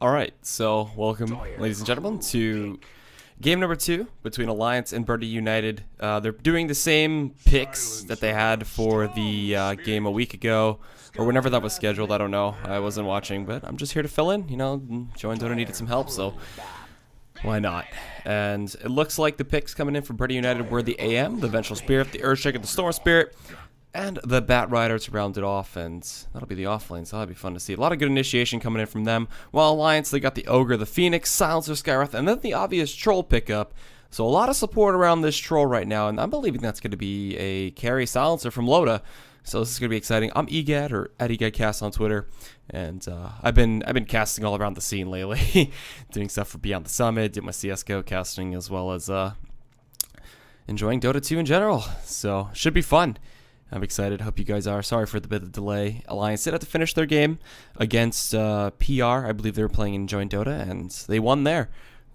Alright, so welcome, ladies and gentlemen, to game number 2 between Alliance and Birdie United. They're doing the same picks that they had for the game a week ago, or whenever that was scheduled. I don't know. I wasn't watching, but I'm just here to fill in. You know, Joe and Dota needed some help, so why not? And it looks like the picks coming in for Birdie United were the AM, the Vengeful Spirit, the Earthshaker, the Storm Spirit, and the Bat Rider to round it off, and that'll be the offlane, so that'll be fun to see. A lot of good initiation coming in from them. While Alliance, they got the Ogre, the Phoenix, Silencer, Skywrath, and then the obvious Troll pickup. So a lot of support around this Troll right now, and I'm believing that's going to be a carry Silencer from Dota. So this is going to be exciting. I'm EGAD, or @EGADcast on Twitter, and I've been casting all around the scene lately, doing stuff for Beyond the Summit, did my CSGO casting, as well as enjoying Dota 2 in general. So should be fun. I'm excited. Hope you guys are. Sorry for the bit of delay. Alliance did have to finish their game against PR. I believe they were playing in Join Dota, and they won there.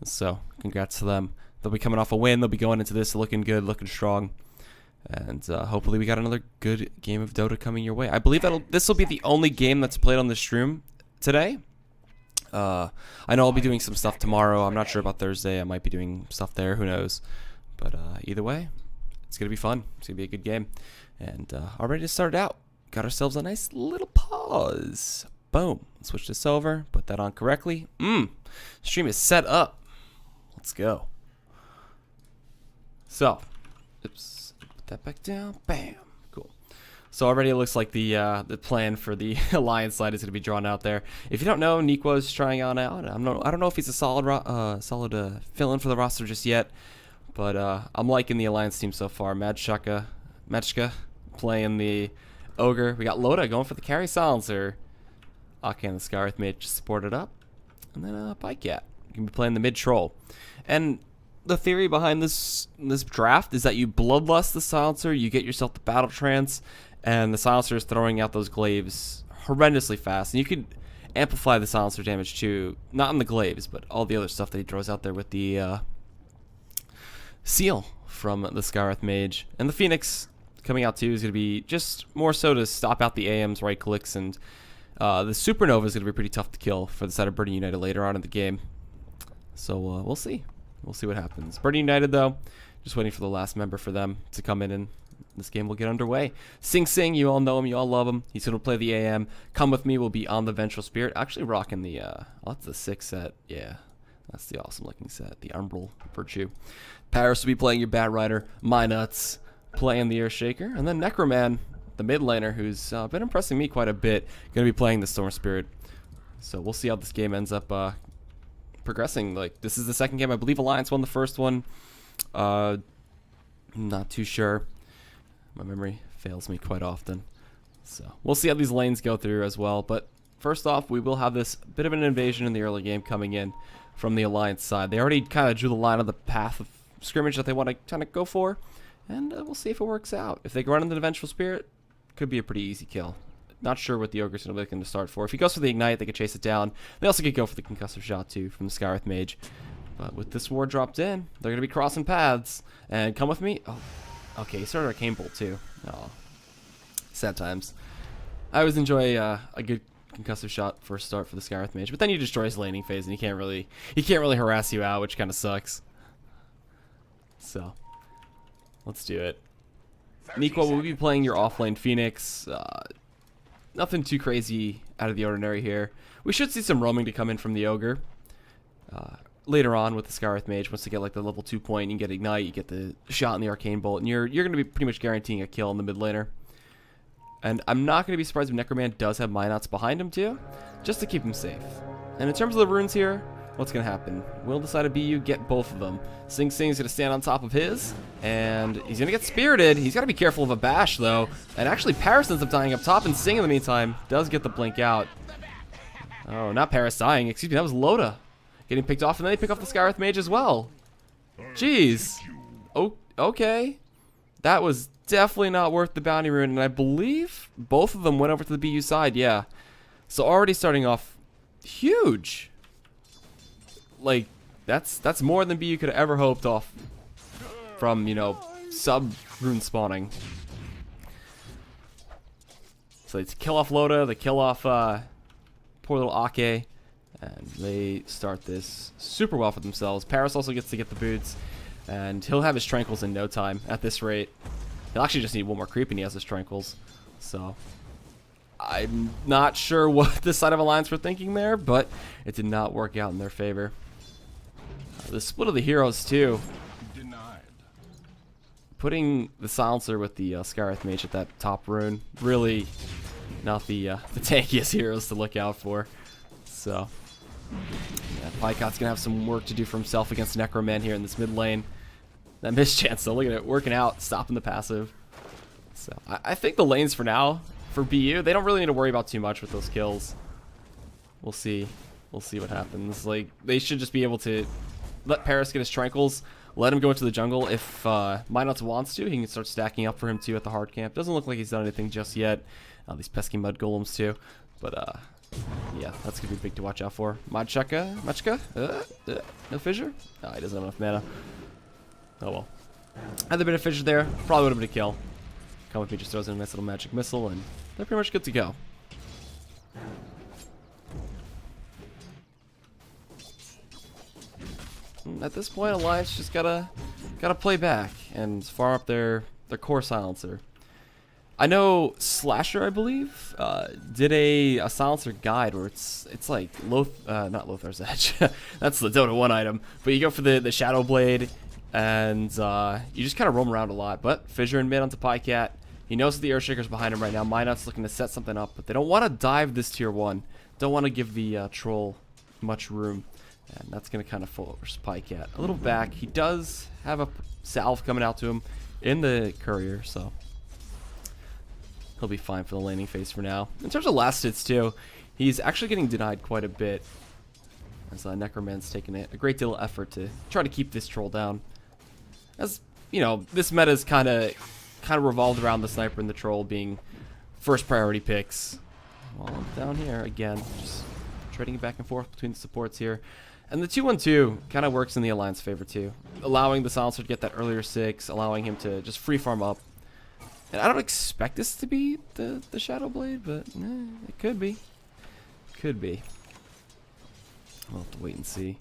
So congrats to them. They'll be coming off a win. They'll be going into this looking good, looking strong. And hopefully we got another good game of Dota coming your way. I believe this will be the only game that's played on the stream today. I know I'll be doing some stuff tomorrow. I'm not sure about Thursday. I might be doing stuff there. Who knows? But either way, it's going to be fun. It's going to be a good game. And already to start out, got ourselves a nice little pause. Boom. Switch this over. Put that on correctly. Stream is set up. Let's go. So, oops. Put that back down. Bam. Cool. So already it looks like the plan for the Alliance side is going to be drawn out there. If you don't know, Nikwa's trying on out. I don't know if he's a solid fill-in for the roster just yet. But I'm liking the Alliance team so far. Machka playing the Ogre. We got Loda going for the carry Silencer. Aka and the Skywrath Mage just supported up. And then Pycat can be playing the mid Troll. And the theory behind this draft is that you bloodlust the Silencer, you get yourself the Battle Trance, and the Silencer is throwing out those glaives horrendously fast. And you could amplify the Silencer damage too, not in the glaives, but all the other stuff that he throws out there with the Seal from the Skywrath Mage. And the Phoenix coming out too is going to be just more so to stop out the AM's right clicks, and the Supernova is going to be pretty tough to kill for the side of Birdie United later on in the game. So we'll see. We'll see what happens. Birdie United, though, just waiting for the last member for them to come in, and this game will get underway. Sing Sing, you all know him, you all love him. He's going to play the AM. Come With Me will be on the Vengeful Spirit. Actually rocking the, that's the 6 set. Yeah, that's the awesome looking set. The Umbral Virtue. Paris will be playing your Bat Rider. My Nuts playing the Earthshaker, and then Necroman, the mid laner, who's been impressing me quite a bit, going to be playing the Storm Spirit. So we'll see how this game ends up progressing. Like, this is the second game. I believe Alliance won the first one. Not too sure. My memory fails me quite often. So we'll see how these lanes go through as well. But first off, we will have this bit of an invasion in the early game coming in from the Alliance side. They already kind of drew the line on the path of scrimmage that they want to kind of go for. And we'll see if it works out. If they go run into the Vengeful Spirit, could be a pretty easy kill. Not sure what the Ogre's going to be looking to start for. If he goes for the Ignite, they could chase it down. They also could go for the Concussive Shot, too, from the Skywrath Mage. But with this ward dropped in, they're going to be crossing paths. And Come With Me. Oh, okay, he started Arcane Bolt, too. Oh, sad times. I always enjoy a good Concussive Shot for a start for the Skywrath Mage. But then you destroy his laning phase, and he can't really harass you out, which kind of sucks. So let's do it. Nikwa will be playing your offlane Phoenix. Nothing too crazy out of the ordinary here. We should see some roaming to come in from the Ogre. Later on with the Skywrath Mage, once they get like the level 2 point, you get Ignite, you get the shot in the Arcane Bolt, and you're going to be pretty much guaranteeing a kill in the mid laner. And I'm not going to be surprised if Necroman does have Minots behind him too, just to keep him safe. And in terms of the runes here, what's going to happen? We'll decide to BU, get both of them. Sing Sing's going to stand on top of his, and he's going to get Spirited. He's got to be careful of a bash, though. And actually, Paris ends up dying up top, and Sing, in the meantime, does get the blink out. Oh, not Paris dying. Excuse me, that was Loda getting picked off, and then they pick off the Skywrath Mage as well. Jeez. Oh, okay. That was definitely not worth the bounty rune, and I believe both of them went over to the BU side, yeah. So already starting off huge. Like, that's more than BU could have ever hoped off from, you know, sub rune spawning. So they kill off Loda, they kill off poor little Ake, And they start this super well for themselves. Paris also gets to get the boots, and he'll have his Tranquils in no time at this rate. He'll actually just need one more creep, and he has his Tranquils. So I'm not sure what this side of Alliance were thinking there, but it did not work out in their favor. The split of the heroes, too. Denied. Putting the Silencer with the Scarith Mage at that top rune, really not the tankiest heroes to look out for. So yeah, Pykot's going to have some work to do for himself against Necroman here in this mid lane. That mischance, though, look at it, working out, stopping the passive. So I think the lanes for now, for BU, they don't really need to worry about too much with those kills. We'll see. We'll see what happens. Like, they should just be able to let Paris get his Tranquils, let him go into the jungle. If Minots wants to, he can start stacking up for him, too, at the hard camp. Doesn't look like he's done anything just yet. These pesky mud golems, too. But, yeah, that's going to be big to watch out for. Machka? No fissure? Oh, he doesn't have enough mana. Oh, well. Had there been a fissure there, probably would have been a kill. Come with me, just throws in a nice little magic missile, and they're pretty much good to go. At this point, Alliance just gotta play back and farm up their core silencer. I know Slasher, I believe, did a silencer guide where it's like not Lothar's Edge. That's the Dota 1 item, but you go for the Shadow Blade, and you just kind of roam around a lot. But Fissure in mid onto Pycat. He knows that the Earthshaker's behind him right now. Minot's looking to set something up, but they don't want to dive this tier 1. Don't want to give the troll much room. And that's going to kind of force Pycat a little back. He does have a salve coming out to him in the courier, so he'll be fine for the laning phase for now. In terms of last hits, too, he's actually getting denied quite a bit, as Necroman's taking a great deal of effort to try to keep this troll down. As, you know, this meta is kind of revolved around the sniper and the troll being first priority picks. Well, down here again, just trading it back and forth between the supports here. And the 2-1-2 kind of works in the Alliance favor too, allowing the Silencer to get that earlier 6, allowing him to just free farm up. And I don't expect this to be the Shadow Blade, but it could be. Could be. We'll have to wait and see.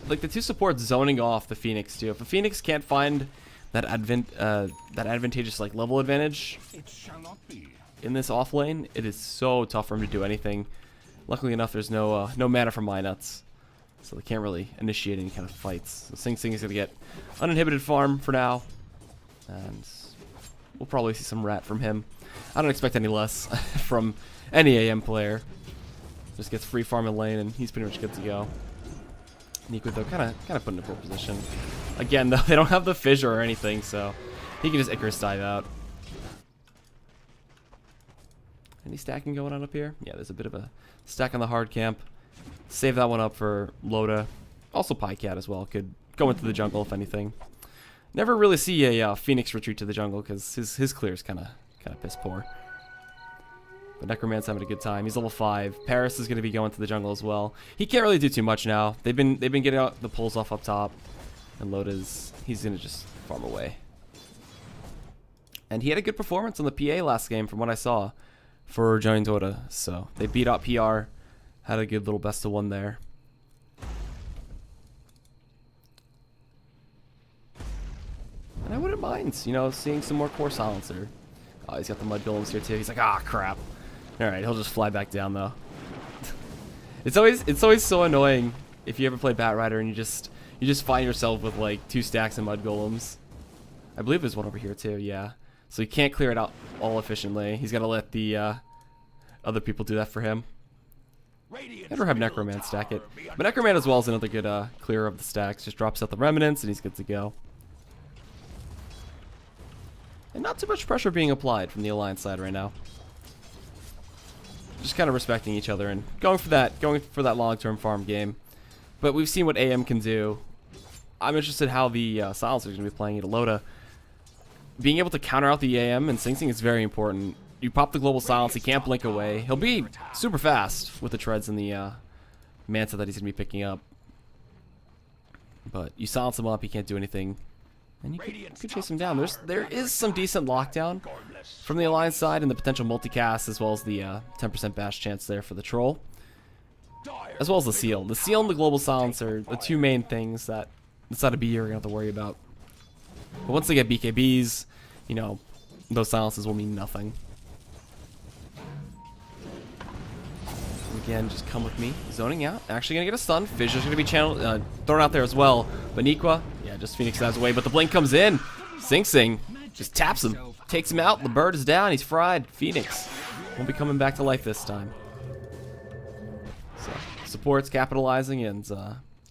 Like the two supports zoning off the Phoenix too. If a Phoenix can't find that advantageous like level advantage It shall not be. in this off lane, it is so tough for him to do anything. Luckily enough, there's no mana from Minots, so they can't really initiate any kind of fights. So Sing Sing is going to get uninhibited farm for now, and we'll probably see some rat from him. I don't expect any less from any AM player. Just gets free farm in lane, and he's pretty much good to go. Nico, though, kind of put in a poor position. Again, though, they don't have the fissure or anything, so he can just Icarus dive out. Any stacking going on up here? Yeah, there's a bit of a stack on the hard camp. Save that one up for Loda. Also Pycat as well. Could go into the jungle if anything. Never really see a Phoenix retreat to the jungle because his clear is kind of piss poor. But Necroman's having a good time. He's level 5. Paris is going to be going to the jungle as well. He can't really do too much now. They've been getting out the pulls off up top, and he's going to just farm away. And he had a good performance on the PA last game from what I saw for joining Dota. So they beat out PR, had a good little best of 1 there. And I wouldn't mind, you know, seeing some more core silencer. Oh, he's got the mud golems here too. He's like, ah, crap. All right, he'll just fly back down though. It's always so annoying if you ever play Batrider and you just find yourself with like 2 stacks of mud golems. I believe there's one over here too. Yeah. So he can't clear it out all efficiently. He's got to let the other people do that for him. Never have Necroman stack it. But Necroman as well is another good clearer of the stacks. Just drops out the remnants and he's good to go. And not too much pressure being applied from the Alliance side right now. Just kind of respecting each other and going for that long-term farm game. But we've seen what AM can do. I'm interested how the Silencer is going to be playing at Loda. Being able to counter out the AM and Sing Sing is very important. You pop the global silence, he can't blink away. He'll be super fast with the treads and the Manta that he's going to be picking up. But you silence him up, he can't do anything. And you could chase him down. There is some decent lockdown from the Alliance side and the potential multicast as well as the 10% bash chance there for the troll. as well as the seal. The seal and the global silence are the two main things that inside of BU are going to have to worry about. But once they get BKBs, you know, those silences will mean nothing. Again, just come with me. Zoning out. Actually going to get a stun. Fissure's going to be channeled, thrown out there as well. But Niqua, yeah, just Phoenix out of his way. But the blink comes in. Sing Sing just taps him. Takes him out. The bird is down. He's fried. Phoenix won't be coming back to life this time. So, supports capitalizing and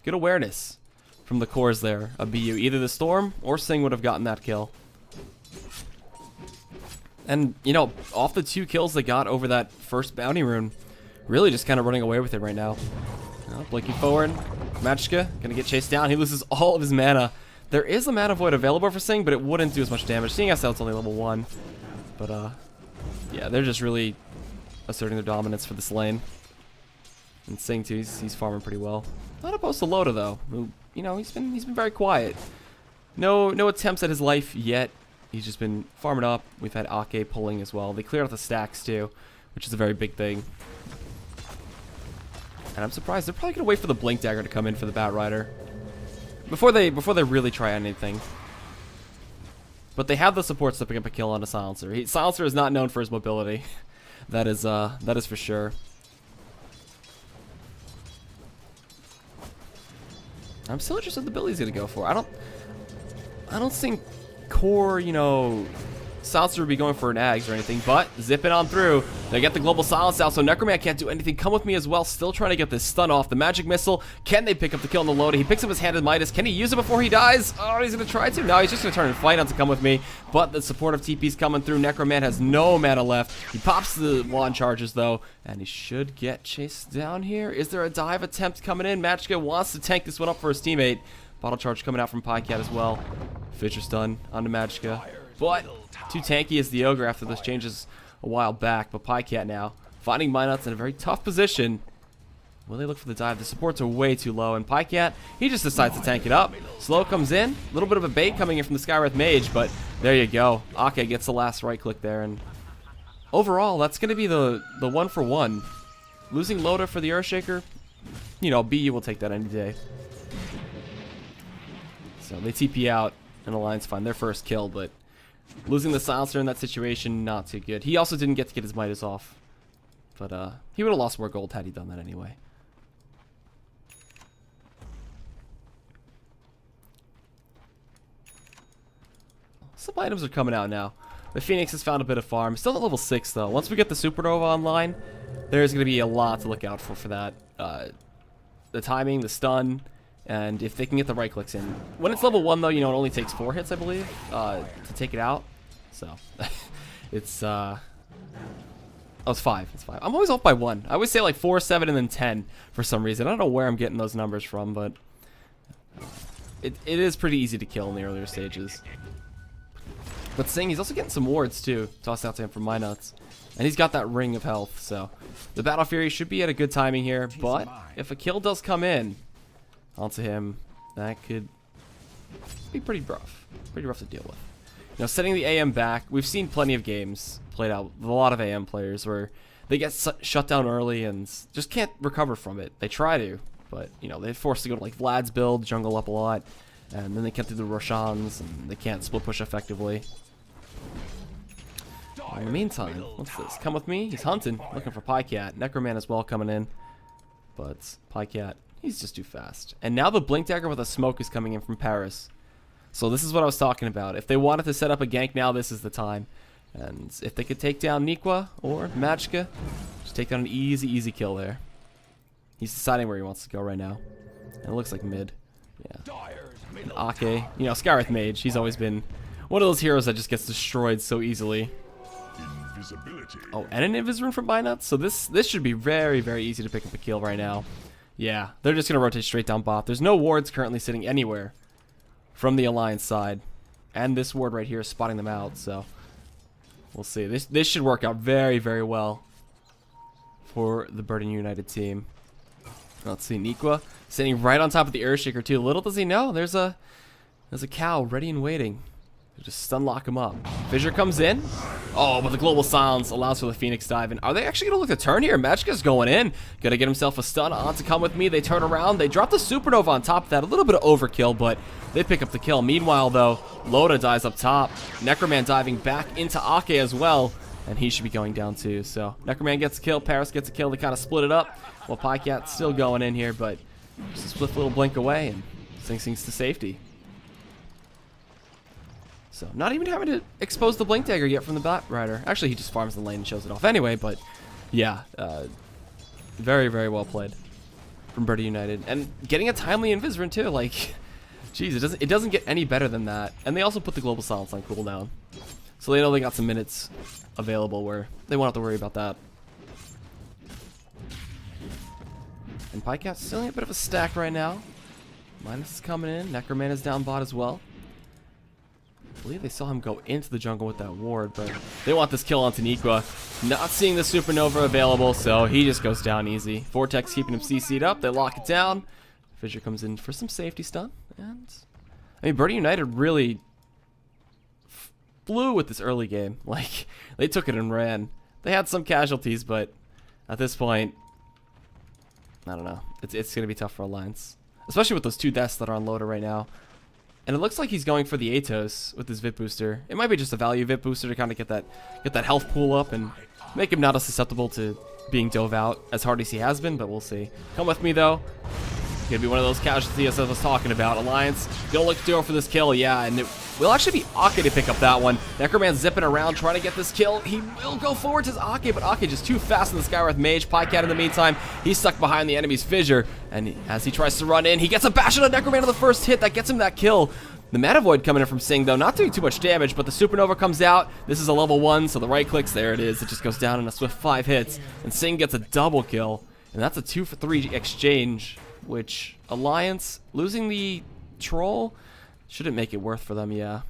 good awareness from the cores there of BU. Either the Storm or Sing would have gotten that kill. And, you know, off the 2 kills they got over that first bounty rune, really just kind of running away with it right now. Blinking forward. Magicka gonna get chased down. He loses all of his mana. There is a mana void available for Sing, but it wouldn't do as much damage. Seeing as how it's only level 1. But, yeah, they're just really asserting their dominance for this lane. And Sing, too, he's farming pretty well. Not opposed to Loda, though, who, you know, he's been very quiet. No attempts at his life yet. He's just been farming up. We've had Ake pulling as well. They cleared out the stacks, too, which is a very big thing. And I'm surprised. They're probably going to wait for the Blink Dagger to come in for the Bat Rider before they really try anything. But they have the support stepping up a kill on a Silencer. Silencer is not known for his mobility. That is for sure. I'm still interested in the build he's going to go for. I don't think core, you know, Silencer would be going for an Ags or anything, but zipping on through. They get the global silence out, so Necroman can't do anything. Come with me as well, still trying to get this stun off. The magic missile, can they pick up the kill on the Loda? He picks up his handed Midas. Can he use it before he dies? Oh, he's going to try to. No, he's just going to turn and fight on to come with me, but the supportive TP's coming through. Necroman has no mana left. He pops the wand charges, though, and he should get chased down here. Is there a dive attempt coming in? Magicka wants to tank this one up for his teammate. Bottle charge coming out from Pycat as well. Fisher stun onto Magicka. But too tanky as the Ogre after those changes a while back. But Pycat now finding Minuts in a very tough position. Will they look for the dive? The supports are way too low. And Pycat, he just decides to tank it up. Slow comes in. A little bit of a bait coming in from the Skywrath Mage. But there you go. Ake gets the last right click there. And overall, that's going to be the 1-for-1. Losing Loda for the Earthshaker, you know, BU will take that any day. So they TP out and Alliance find their first kill, but losing the Silencer in that situation, not too good. He also didn't get to get his Midas off, but he would have lost more gold had he done that anyway. Some items are coming out now. The Phoenix has found a bit of farm. Still at level 6 though. Once we get the Supernova online, there's going to be a lot to look out for that. The timing, the stun, and if they can get the right clicks in. When it's level 1 though, you know, it only takes 4 hits, I believe, to take it out. So, it's, oh, it's 5. It's 5. I'm always off by 1. I always say like 4, 7, and then 10 for some reason. I don't know where I'm getting those numbers from, but it is pretty easy to kill in the earlier stages. But Sing, he's also getting some wards too, tossed out to him from Minuts. And he's got that ring of health, so the Battle Fury should be at a good timing here. But if a kill does come in onto him, that could be pretty rough. Pretty rough to deal with. You know, setting the AM back, we've seen plenty of games played out with a lot of AM players where they get shut down early and just can't recover from it. They try to, but, you know, they're forced to go to, like, Vlad's build, jungle up a lot, and then they can't do the Roshans, and they can't split push effectively. In the meantime, what's this? Come with me. He's hunting, looking for Pycat. Necroman as well coming in, but Pycat, he's just too fast. And now the Blink Dagger with a smoke is coming in from Paris. So this is what I was talking about. If they wanted to set up a gank now, this is the time. And if they could take down Niqua or Magicka, just take down an easy kill there. He's deciding where he wants to go right now. And it looks like mid. Yeah. And Ake, you know, Skywrath Mage, he's always been one of those heroes that just gets destroyed so easily. Oh, and an Invis rune from Minuts? So this should be very easy to pick up a kill right now. Yeah, they're just going to rotate straight down bot. There's no wards currently sitting anywhere from the Alliance side. And this ward right here is spotting them out, so we'll see. This should work out very well for the Burden United team. Let's see, Niqua sitting right on top of the Earthshaker too. Little does he know, there's a cow ready and waiting. Just stun lock him up. Fissure comes in. Oh, but the global silence allows for the Phoenix dive. And are they actually going to look to turn here? Magicka's going in. Going to get himself a stun on to come with me. They turn around. They drop the supernova on top of that. A little bit of overkill, but they pick up the kill. Meanwhile, though, Loda dies up top. Necroman diving back into Ake as well. And he should be going down too. So Necroman gets a kill. Paris gets a kill. They kind of split it up. While Pycat's still going in here, but just a swift little blink away. And Sing Sing's to safety. So, not even having to expose the Blink Dagger yet from the Bat Rider. Actually, he just farms the lane and shows it off anyway, but yeah. Very, very well played from Birdie United. And getting a timely Invisrun too, like, geez, it doesn't get any better than that. And they also put the Global Silence on cooldown. So they know they got some minutes available where they won't have to worry about that. And Pycat's still in a bit of a stack right now. Minus is coming in. Necroman is down bot as well. I believe they saw him go into the jungle with that ward, but they want this kill onto Nikwa. Not seeing the supernova available, so he just goes down easy. Vortex keeping him CC'd up. They lock it down. Fissure comes in for some safety stun. And I mean, Birdie United really flew with this early game. Like, they took it and ran. They had some casualties, but at this point, I don't know. It's going to be tough for Alliance. Especially with those 2 deaths that are on Loda right now. And it looks like he's going for the Atos with his Vit Booster. It might be just a value Vit Booster to kind of get that health pool up and make him not as susceptible to being dove out as hard as he has been, but we'll see. Come with me, though. Gonna be one of those casualties I was talking about. Alliance gonna look to go for this kill, yeah, and it will actually be Ake to pick up that one. Necroman zipping around trying to get this kill. He will go forward to Ake, but Ake just too fast in the Skywrath Mage. Pycat in the meantime, he's stuck behind the enemy's Fissure, and as he tries to run in, he gets a bash on a Necroman on the first hit. That gets him that kill. The Mana Void coming in from Sing, though, not doing too much damage, but the Supernova comes out. This is a level 1, so the right clicks, there it is. It just goes down in a swift 5 hits, and Sing gets a double kill, and that's a 2 for 3 exchange, which Alliance, losing the Troll, shouldn't make it worth for them, yeah.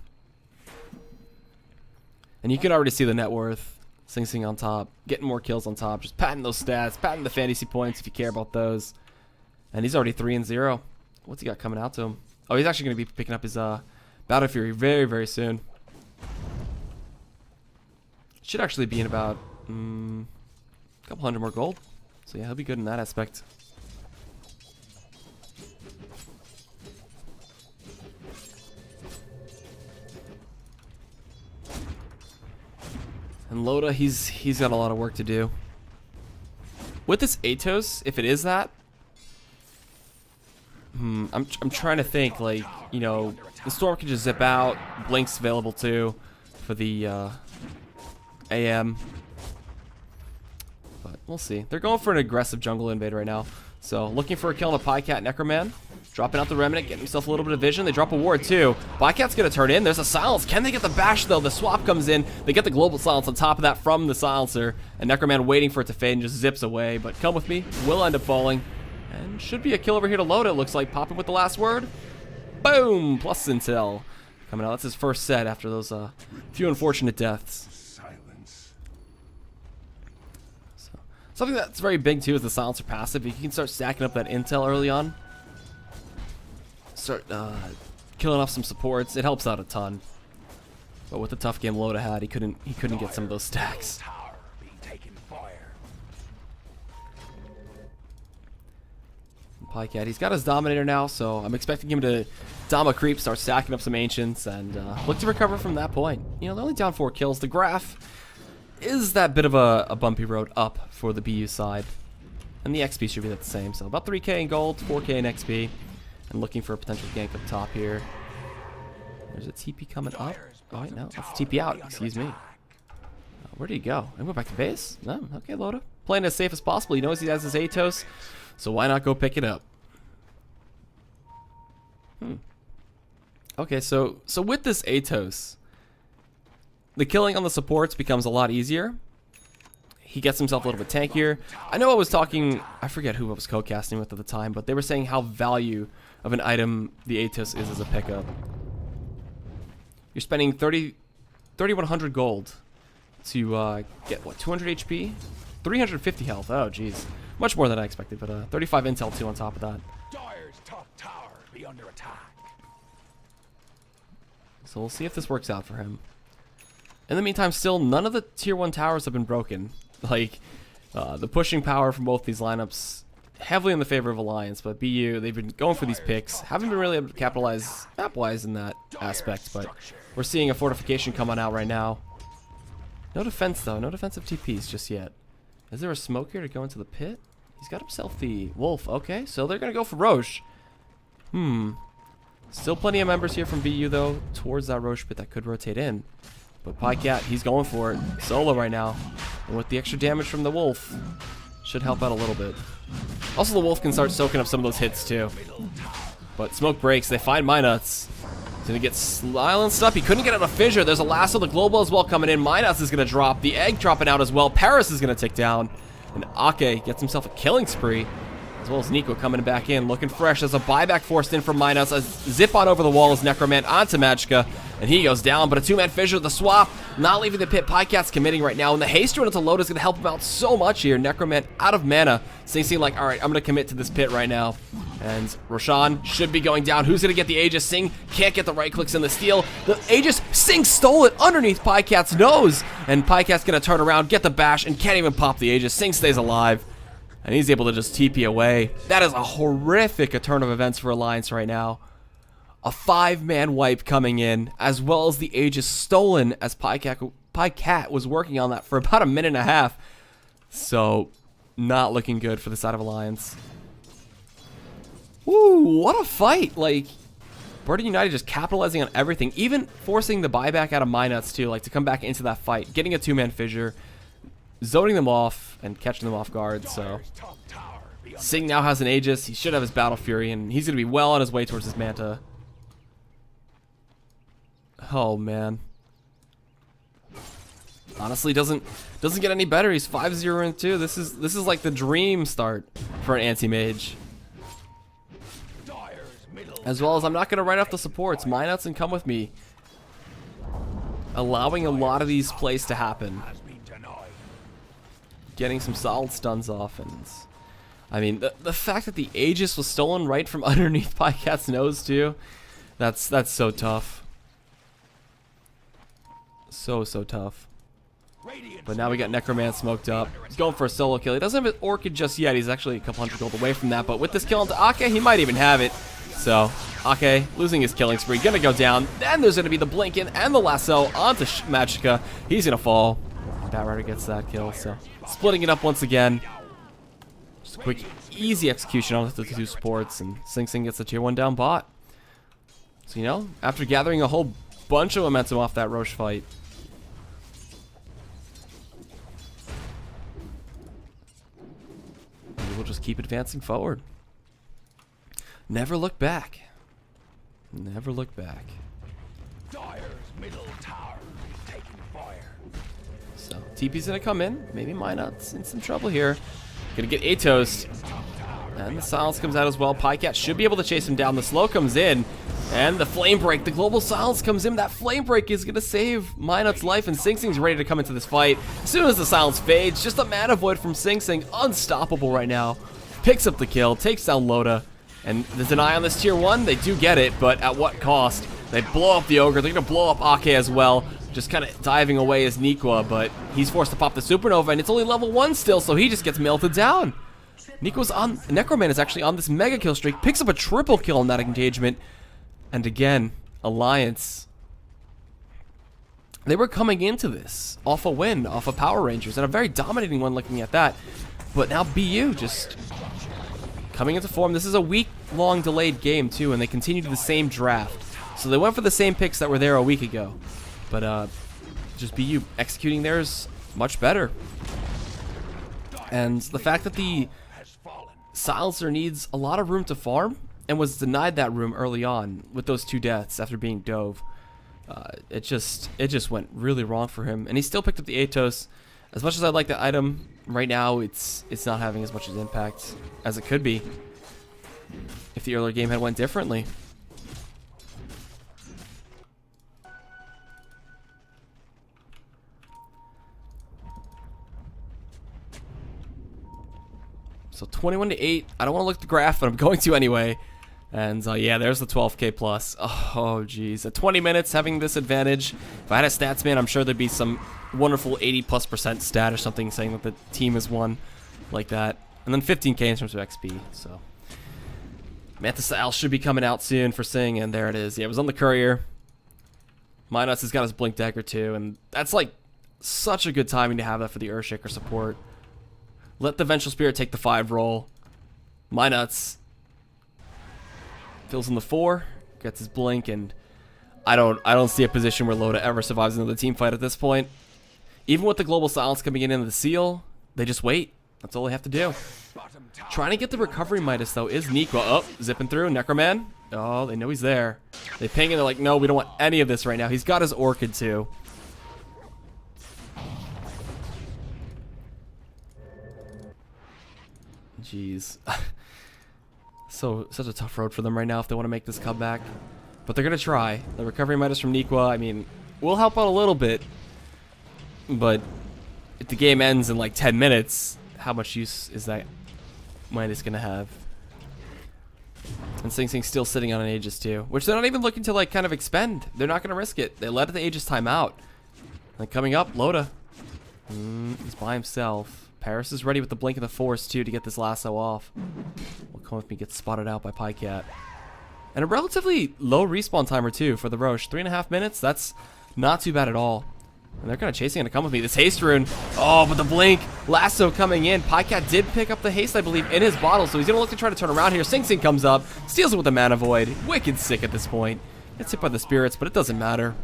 And you can already see the net worth. Sing Sing on top, getting more kills on top, just patting those stats, patting the fantasy points if you care about those. And he's already 3-0. What's he got coming out to him? Oh, he's actually going to be picking up his Battle Fury very, very soon. Should actually be in about a couple hundred more gold. So yeah, he'll be good in that aspect. And Loda, he's got a lot of work to do. With this Atos, if it is that, I'm trying to think, like, you know, the Storm can just zip out. Blink's available too for the AM. But we'll see. They're going for an aggressive jungle invade right now. So looking for a kill on the Pycat Necroman. Dropping out the Remnant, getting himself a little bit of vision. They drop a ward too. Pycat's going to turn in. There's a silence. Can they get the bash though? The swap comes in. They get the global silence on top of that from the silencer. And Necroman waiting for it to fade and just zips away. But come with me. Will end up falling. And should be a kill over here to Loda, it looks like. Popping with the last word. Boom! Plus Intel. Coming out. That's his first set after those few unfortunate deaths. Silence. So, something that's very big too is the silencer passive. If you can start stacking up that intel early on, start killing off some supports, it helps out a ton. But with the tough game Loda had, he couldn't get some of those stacks. Pycat, he's got his Dominator now, so I'm expecting him to Dama creep, start stacking up some Ancients, and look to recover from that point. You know, they're only down 4 kills. The graph is that bit of a bumpy road up for the BU side. And the XP should be the same, so about 3k in gold, 4k in XP. And looking for a potential gank up top here. There's a TP coming up. Oh, wait, no, that's a TP out, excuse me. Where did he go? I go back to base? No, okay, Loda. Playing as safe as possible. He knows he has his Atos. So why not go pick it up? Okay, so with this Atos, the killing on the supports becomes a lot easier. He gets himself a little bit tankier. I know I was talking, I forget who I was co-casting with at the time, but they were saying how value of an item the Atos is as a pickup. You're spending 3,100 gold to get, what, 200 HP? 350 health, oh jeez. Much more than I expected, but 35 intel too on top of that. Dire's top tower be under attack. So So we'll see if this works out for him. In the meantime, still, none of the tier 1 towers have been broken. Like, the pushing power from both these lineups, heavily in the favor of Alliance, but BU, they've been going for these picks. Haven't been really able to capitalize map-wise in that aspect, but we're seeing a fortification come on out right now. No defense, though. No defensive TPs just yet. Is there a smoke here to go into the pit? He's got himself the Wolf. Okay, so they're going to go for Roche. Still plenty of members here from BU, though, towards that Roche pit that could rotate in. But Pycat, he's going for it. Solo right now. And with the extra damage from the Wolf, should help out a little bit. Also, the Wolf can start soaking up some of those hits, too. But smoke breaks. They find Minuts. He's going to get silenced up. He couldn't get out of Fissure. There's a lasso. The Global as well coming in. Minuts is going to drop. The Egg dropping out as well. Paris is going to tick down. And Ake gets himself a killing spree. As well as Nico coming back in, looking fresh. There's a buyback forced in from Minos. A zip on over the wall is Necromant onto Magicka, and he goes down. But a two-man Fissure, the swap, not leaving the pit. Pycat's committing right now, and the haste run into load is going to help him out so much here. Necromant out of mana. Sing Sing like, all right, I'm going to commit to this pit right now. And Roshan should be going down. Who's going to get the Aegis? Sing can't get the right clicks in the steal. The Aegis, Sing stole it underneath Pycat's nose. And Pycat's going to turn around, get the bash, and can't even pop the Aegis. Sing stays alive. And he's able to just TP away. That is a horrific turn of events for Alliance right now. A 5-man wipe coming in, as well as the Aegis stolen as Pycat was working on that for about a minute and a half. So, not looking good for the side of Alliance. Woo, what a fight. Like, Birdie United just capitalizing on everything, even forcing the buyback out of Minuts too, like to come back into that fight, getting a 2-man Fissure, zoning them off and catching them off guard. So Sing now has an Aegis. He should have his Battle Fury, and he's going to be well on his way towards his Manta. Oh, man. Honestly, doesn't get any better. He's 5-0-2. This is like the dream start for an anti-mage. As well as I'm not going to write off the supports. Minuts and Come With Me. Allowing a lot of these plays to happen. Getting some solid stuns off, and I mean the fact that the Aegis was stolen right from underneath Pycat's nose too, that's so tough. So tough. But now we got Necroman smoked up. He's going for a solo kill. He doesn't have an Orchid just yet. He's actually a couple hundred gold away from that, but with this kill into Ake, he might even have it. So Ake losing his killing spree, gonna go down. Then there's gonna be the blink in and the lasso onto Magicka. He's gonna fall. Batrider gets that kill, so splitting it up once again. Just a quick, easy execution on the two supports, and Sing Sing gets the tier 1 down bot. So, you know, after gathering a whole bunch of momentum off that Roche fight, we'll just keep advancing forward. Never look back. Never look back. Dire's middle tower is taking fire. So TP's gonna come in. Maybe Minot's in some trouble here. Gonna get Atos. And the silence comes out as well. Pycat should be able to chase him down. The slow comes in. And the flame break. The global silence comes in. That flame break is gonna save Minot's life. And Sing Sing's ready to come into this fight. As soon as the silence fades, just a mana void from Sing Sing. Unstoppable right now. Picks up the kill. Takes down Loda. And the deny on this tier 1, they do get it, but at what cost? They blow up the Ogre. They're going to blow up Ake as well. Just kind of diving away as Nikwa, but he's forced to pop the Supernova, and it's only level 1 still, so he just gets melted down. Necroman is actually on this mega kill streak. Picks up a triple kill in that engagement. And again, Alliance. They were coming into this off a win, off of Power Rangers, and a very dominating one looking at that. But now BU just coming into form. This is a week-long delayed game, too, and they continued the same draft. So they went for the same picks that were there a week ago. But just BU executing theirs much better. And the fact that the Silencer needs a lot of room to farm and was denied that room early on with those 2 deaths after being dove. It just went really wrong for him. And he still picked up the Atos. As much as I like the item, right now it's not having as much impact as it could be if the earlier game had went differently. So 21-8. I don't want to look at the graph, but I'm going to anyway. And yeah, there's the 12k plus. Oh, geez. At 20 minutes, having this advantage. If I had a stats man, I'm sure there'd be some wonderful 80+% stat or something saying that the team has won like that. And then 15k in terms of XP. So, Mantis Al should be coming out soon for Sing, and there it is. Yeah, it was on the courier. Minus has got his Blink Dagger too, and that's like such a good timing to have that for the Earthshaker support. Let the Vengeful Spirit take the 5 roll. Minuts fills in the 4, gets his blink, and I don't see a position where Loda ever survives another team fight at this point. Even with the global silence coming in and the seal, they just wait. That's all they have to do. Trying to get the recovery Midas though is Nikwa. Oh, zipping through Necroman. Oh, they know he's there. They ping and they're like, no, we don't want any of this right now. He's got his Orchid too. Jeez. Such a tough road for them right now if they want to make this comeback. But they're going to try. The recovery Midas from Nikwa, I mean, will help out a little bit. But if the game ends in like 10 minutes, how much use is that Midas going to have? And Sing Sing's still sitting on an Aegis too, which they're not even looking to like kind of expend. They're not going to risk it. They let the Aegis time out. And coming up, Loda. He's by himself. Paris is ready with the Blink of the Force too to get this lasso off. Will come with me, gets spotted out by Pycat. And a relatively low respawn timer too for the Roche. 3.5 minutes, that's not too bad at all. And they're kind of chasing it to come with me. This haste rune. Oh, but the blink. Lasso coming in. Pycat did pick up the haste, I believe, in his bottle. So he's going to look to try to turn around here. Sing Sing comes up. Steals it with a Mana Void. Wicked sick at this point. Gets hit by the spirits, but it doesn't matter.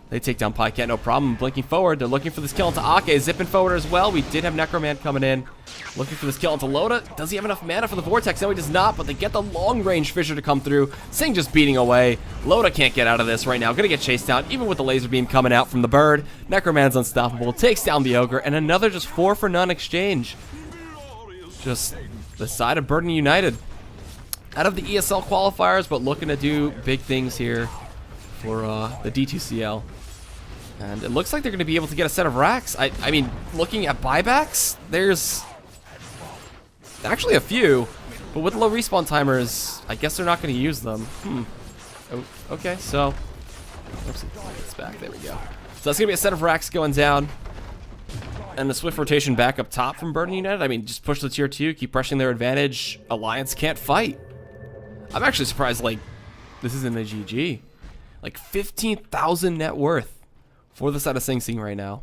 They take down Pycat, no problem. Blinking forward. They're looking for this kill into Ake. Zipping forward as well. We did have Necroman coming in. Looking for this kill into Loda. Does he have enough mana for the Vortex? No, he does not, but they get the long-range Fissure to come through. Sing just beating away. Loda can't get out of this right now. Gonna get chased down, even with the laser beam coming out from the bird. Necroman's unstoppable. Takes down the Ogre, and another just 4-for-none exchange. Just the side of Burden United. Out of the ESL qualifiers, but looking to do big things here for the D2CL. And it looks like they're going to be able to get a set of racks. I mean, looking at buybacks, there's actually a few, but with low respawn timers, I guess they're not going to use them. Oh, okay, so oopsie, it's back. There we go. So that's going to be a set of racks going down. And the swift rotation back up top from Burden United. I mean, just push the tier 2, keep pressing their advantage. Alliance can't fight. I'm actually surprised, like, this isn't a GG. Like, 15,000 net worth for the side of Sing Sing right now.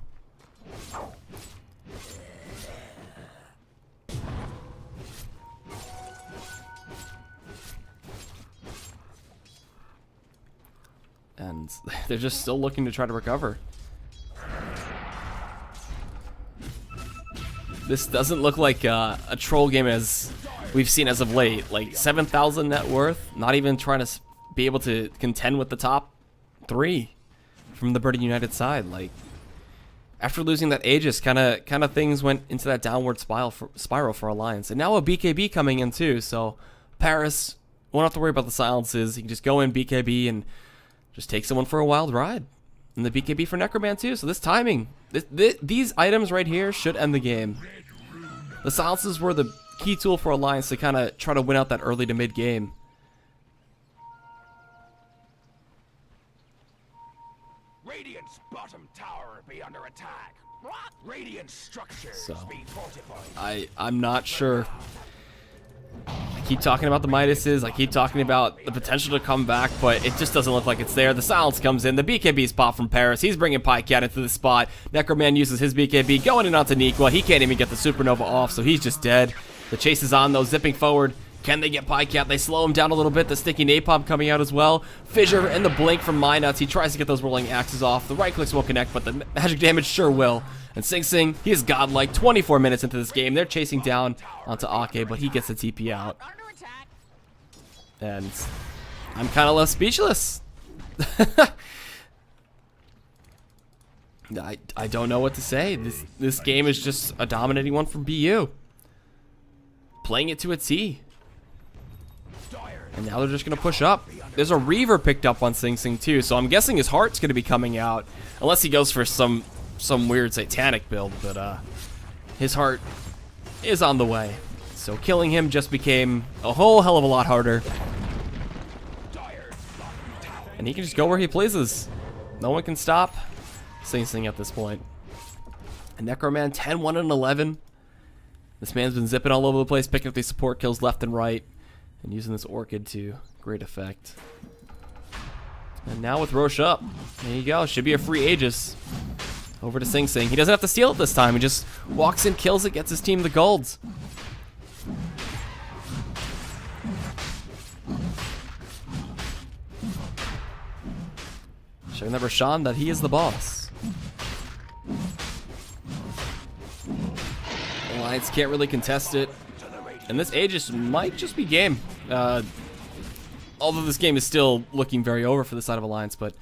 And they're just still looking to try to recover. This doesn't look like a troll game as we've seen as of late. Like 7,000 net worth, not even trying to be able to contend with the top 3 from the Burden United side. Like, after losing that Aegis, kind of things went into that downward spiral for Alliance. And now a BKB coming in too, so Paris won't have to worry about the silences. He can just go in BKB and just take someone for a wild ride. And the BKB for Necroman too, so this timing, these items right here should end the game. The silences were the key tool for Alliance to kind of try to win out that early to mid game. Radiant's bottom tower be under attack. Radiant structures be fortified. I'm not sure. I keep talking about the Midases. I keep talking about the potential to come back, but it just doesn't look like it's there. The silence comes in. The BKB's pop from Paris. He's bringing Pycat into the spot. Necroman uses his BKB, going in onto Nikwa. He can't even get the Supernova off, so he's just dead. The chase is on, though, zipping forward. Can they get Pycat? They slow him down a little bit. The sticky napalm coming out as well. Fissure and the blink from Minuts. He tries to get those rolling axes off. The right clicks won't connect, but the magic damage sure will. And Sing Sing, he is godlike. 24 minutes into this game. They're chasing down onto Ake, but he gets the TP out. And I'm kind of left speechless. I don't know what to say. This game is just a dominating one from BU. Playing it to a T. And now they're just going to push up. There's a Reaver picked up on Sing Sing too, so I'm guessing his heart's going to be coming out. Unless he goes for some weird satanic build, but his heart is on the way. So killing him just became a whole hell of a lot harder. And he can just go where he pleases. No one can stop Sing Sing at this point. And Necroman 10, 1, and 11. This man's been zipping all over the place, picking up these support kills left and right, and using this Orchid to great effect. And now with Roche up, there you go. Should be a free Aegis. Over to Sing Sing. He doesn't have to steal it this time. He just walks in, kills it, gets his team the golds. Showing that Rashawn that he is the boss. Alliance can't really contest it. And this Aegis might just be game. Although this game is still looking very over for the side of Alliance, but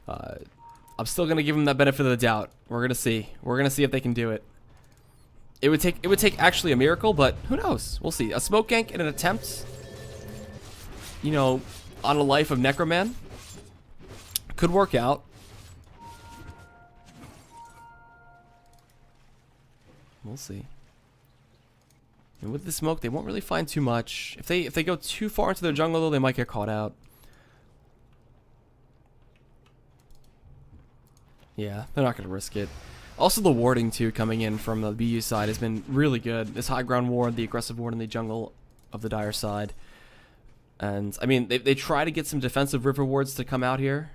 I'm still gonna give him that benefit of the doubt. We're gonna see. We're gonna see if they can do it. It would take actually a miracle, but who knows? We'll see. A smoke gank in an attempt, you know, on a life of Necroman could work out. We'll see. And with the smoke, they won't really find too much. If they go too far into their jungle, though, they might get caught out. Yeah, they're not going to risk it. Also, the warding, too, coming in from the BU side has been really good. This high ground ward, the aggressive ward in the jungle of the Dire side. And, I mean, they try to get some defensive river wards to come out here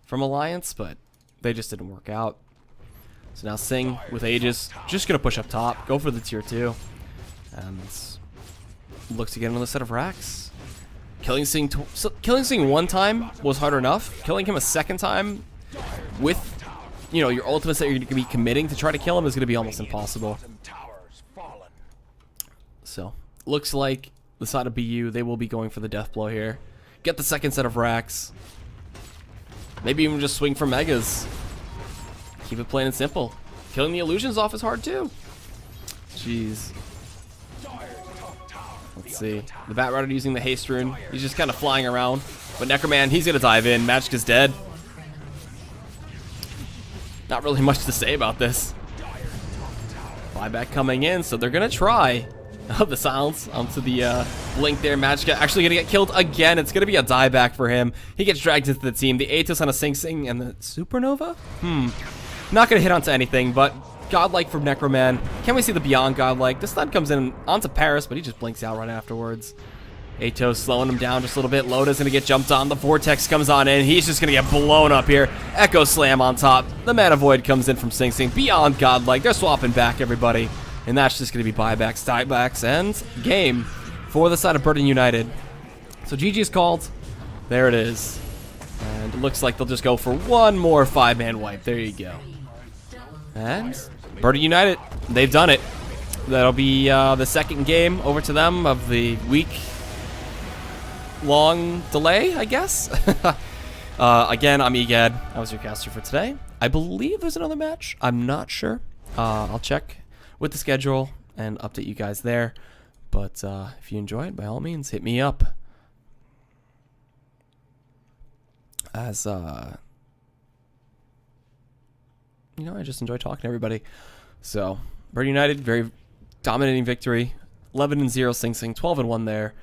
from Alliance, but they just didn't work out. So now Sing with Aegis, just going to push up top, go for the tier 2. And looks to get another set of racks. Killing Sing one time was hard enough. Killing him a second time with, you know, your ultimates that you're going to be committing to try to kill him is going to be almost impossible. So, looks like the side of BU, they will be going for the death blow here. Get the second set of racks. Maybe even just swing for megas. Keep it plain and simple. Killing the illusions off is hard too. Jeez. Let's see. The Bat Rider using the haste rune. He's just kind of flying around. But Necroman, he's going to dive in. Magic is dead. Not really much to say about this. Buyback coming in, so they're going to try. Oh, the silence onto the blink there. Magic actually going to get killed again. It's going to be a dieback for him. He gets dragged into the team. The Atos on a Sing Sing and the Supernova? Not going to hit onto anything, but Godlike from Necroman. Can we see the Beyond Godlike? The stun comes in onto Paris, but he just blinks out right afterwards. Atos slowing him down just a little bit. Loda's going to get jumped on. The Vortex comes on in. He's just going to get blown up here. Echo Slam on top. The Mana Void comes in from Sing Sing. Beyond Godlike. They're swapping back, everybody. And that's just going to be buybacks, tiebacks, and game for the side of Burden United. So GG's called. There it is. And it looks like they'll just go for one more 5-man wipe. There you go. And Burden United, they've done it. That'll be the second game over to them of the week-long delay, I guess. Again, I'm Egad. I was your caster for today. I believe there's another match. I'm not sure. I'll check with the schedule and update you guys there. But if you enjoy it, by all means, hit me up. As you know, I just enjoy talking to everybody. So, Bird United, very dominating victory. 11-0 Sing Sing, 12-1 there.